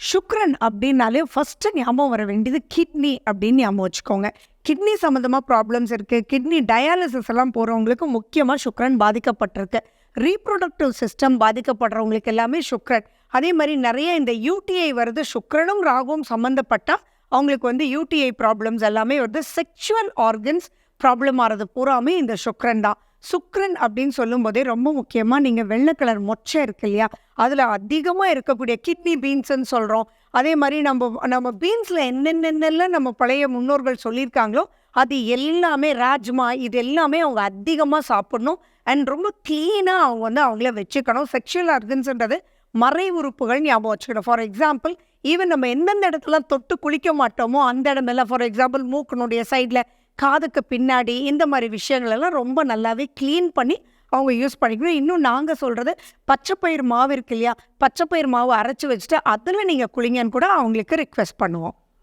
சுக்ரன் அப்படின்னாலே ஃபர்ஸ்ட் ஞாபகம் வர வேண்டியது கிட்னி அப்படின்னு ஞாபகம் வச்சுக்கோங்க. கிட்னி சம்மந்தமாக ப்ராப்ளம்ஸ் இருக்குது. கிட்னி டயாலிசிஸ் எல்லாம் போகிறவங்களுக்கு முக்கியமாக சுக்ரன் பாதிக்கப்பட்டிருக்கு. ரீப்ரொடக்டிவ் சிஸ்டம் பாதிக்கப்படுறவங்களுக்கு எல்லாமே சுக்ரன். அதே மாதிரி நிறைய இந்த யூடிஐ வருது. சுக்ரனும் ராகுவும் சம்மந்தப்பட்டால் அவங்களுக்கு வந்து யூடிஐ ப்ராப்ளம்ஸ் எல்லாமே வருது. செக்ஷுவல் ஆர்கன்ஸ் ப்ராப்ளம் ஆகிறது பூராமே இந்த சுக்ரன் தான். சுக்ரன் அப்படின்னு சொல்லும் போதே ரொம்ப முக்கியமாக நீங்கள் வெள்ளை கலர் மொச்சை இருக்கு இல்லையா, அதில் அதிகமாக இருக்கக்கூடிய கிட்னி பீன்ஸ்ன்னு சொல்கிறோம். அதே மாதிரி நம்ம பீன்ஸில் என்னென்னென்னலாம் நம்ம பழைய முன்னோர்கள் சொல்லியிருக்காங்களோ அது எல்லாமே, ராஜ்மா, இது எல்லாமே அவங்க அதிகமாக சாப்பிடணும். அண்ட் ரொம்ப க்ளீனாக அவங்க வந்து அவங்கள வச்சுக்கணும். செக்ஷுவல் ஆர்கன்ஸ்ன்றது மறை உறுப்புகள் ஞாபகம் வச்சுக்கணும். ஃபார் எக்ஸாம்பிள், ஈவன் நம்ம எந்தெந்த இடத்துல தொட்டு குளிக்க மாட்டோமோ அந்த இடமெல்லாம், ஃபார் எக்ஸாம்பிள் மூக்கினுடைய சைடில், காதுக்கு பின்னாடி, இந்த மாதிரி விஷயங்கள் எல்லாம் ரொம்ப நல்லாவே க்ளீன் பண்ணி அவங்க யூஸ் பண்ணிக்கணும். இன்னும் நாங்கள் சொல்கிறது, பச்சைப்பயிர் மாவு இருக்கு இல்லையா, பச்சைப்பயிர் மாவு அரைச்சி வச்சுட்டு அதில் நீங்கள் குளிங்கன்னு கூட அவங்களுக்கு ரிக்வெஸ்ட் பண்ணுவோம்.